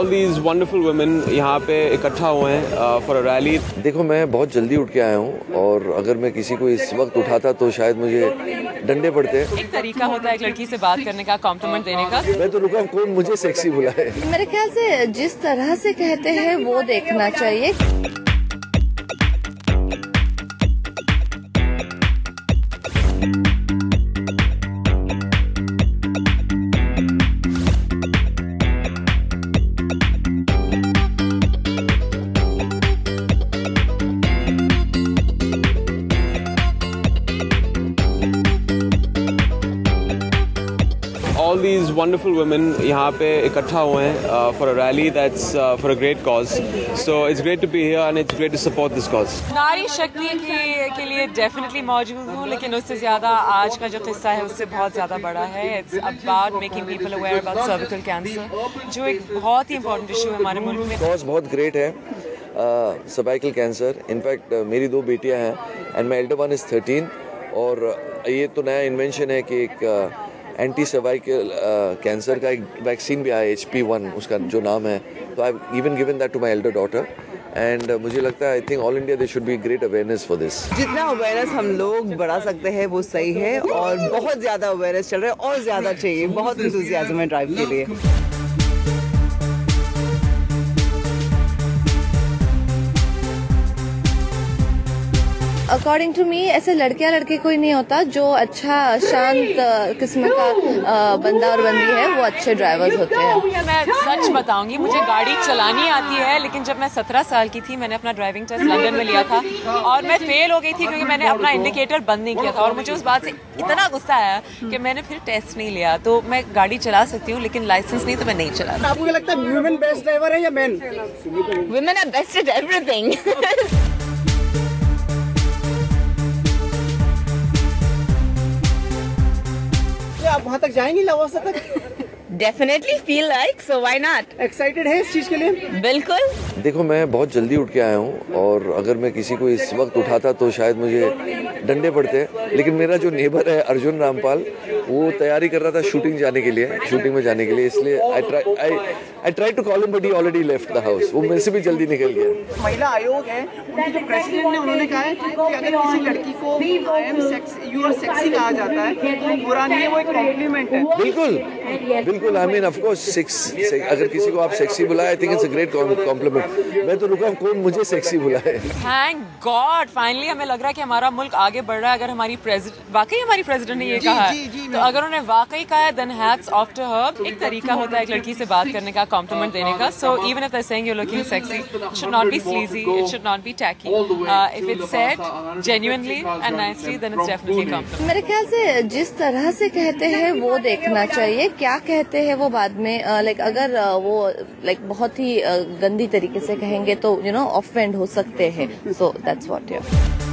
all these wonderful women यहाँ पे इकट्ठा हुए हैं for a rally. देखो, मैं बहुत जल्दी उठ के आया हूँ और अगर मैं किसी को इस वक्त उठाता तो शायद मुझे डंडे पड़ते। एक तरीका होता है एक लड़की से बात करने का, कॉम्प्लीमेंट देने का। मैं तो रुका, कौन मुझे सेक्सी बुलाए। मेरे ख्याल से जिस तरह से कहते हैं वो देखना चाहिए। All these wonderful women यहाँ पे इकट्ठा हुए हैं for a rally that's for a great cause. So it's great to be here and it's great to support this cause. नारी शक्ति के लिए डेफिनेटली मौजूद हूँ, लेकिन उससे ज़्यादा आज का जो किस्सा है उससे बहुत ज़्यादा बड़ा है। It's about making people aware about cervical cancer, जो एक बहुत ही important issue है हमारे मुल्क में। कॉज बहुत ग्रेट है, सर्वाइकल कैंसर। इनफैक्ट मेरी 2 बेटियां हैं and my elder one is 13 और ये तो नया इन्वेंशन है कि एक एंटी सर्वाइकल कैंसर का एक वैक्सीन भी आया, HP1 उसका जो नाम है। तो I have even given that to my elder daughter and मुझे लगता है I think all India they should be great awareness for this. जितना अवेयरनेस हम लोग बढ़ा सकते हैं वो सही है और बहुत ज़्यादा अवेयरनेस चल रहा है और ज़्यादा चाहिए, बहुत इंथुसियाज्म है ड्राइव के लिए। अकॉर्डिंग टू मी ऐसे लड़के कोई नहीं होता जो अच्छा शांत किस्म का बंदा और बंदी है, वो अच्छे ड्राइवर्स होते हैं। मैं सच बताऊंगी, मुझे गाड़ी चलानी आती है, लेकिन जब मैं 17 साल की थी मैंने अपना ड्राइविंग टेस्ट लंदन में लिया था और मैं फेल हो गई थी क्योंकि मैंने अपना इंडिकेटर बंद नहीं किया था और मुझे उस बात से इतना गुस्सा आया कि मैंने फिर टेस्ट नहीं लिया। तो मैं गाड़ी चला सकती हूँ लेकिन लाइसेंस नहीं तो मैं नहीं चला। आपको क्या लगता है वुमेन बेस्ट ड्राइवर है या men? Women are best at everything. आप वहाँ तक जाएंगी लवासा तक? Definitely feel like, so why not. Excited है इस चीज के लिए? बिल्कुल। देखो, मैं बहुत जल्दी उठ के आया हूँ और अगर मैं किसी को इस वक्त उठाता तो शायद मुझे डंडे पड़ते। लेकिन मेरा जो नेबर है अर्जुन रामपाल, वो तैयारी कर रहा था शूटिंग में जाने के लिए, इसलिए I try to call him but he already left the house. वो मेरे से भी जल्दी निकल गया। महिला आयोग है, उनके जो प्रेसिडेंट ने उन्होंने कहा है कि अगर किसी लड़की को यू आर सेक्सी कहा जाता है तो बुरा नहीं है, वो एक कॉम्प्लीमेंट है। बिल्कुल आई मीन ऑफ कोर्स अगर किसी को आप सेक्सी बुलाए, I think it's a great compliment. मैं तो रुका, कौन मुझे सेक्सी बुलाए। थैंक गॉड फाइनली हमें लग रहा है कि हमारा मुल्क आगे बढ़ रहा है। अगर हमारी वाकई हमारी प्रेसिडेंट ने ये कहा है तो अगर उन्होंने वाकई कहा है then hats off to her. एक तरीका होता है एक लड़की से बात करने का, कॉम्प्लीमेंट देने का। So even if they are saying you are looking sexy, it should not be sleazy, it should not be tacky. If it's said genuinely and nicely then it's definitely compliment. मेरे ख्याल से जिस तरह से कहते हैं वो देखना चाहिए, क्या कहते हैं वो बाद में लाइक अगर वो लाइक बहुत ही गंदी तरीके से कहेंगे तो ऑफेंड हो सकते हैं। So that's what.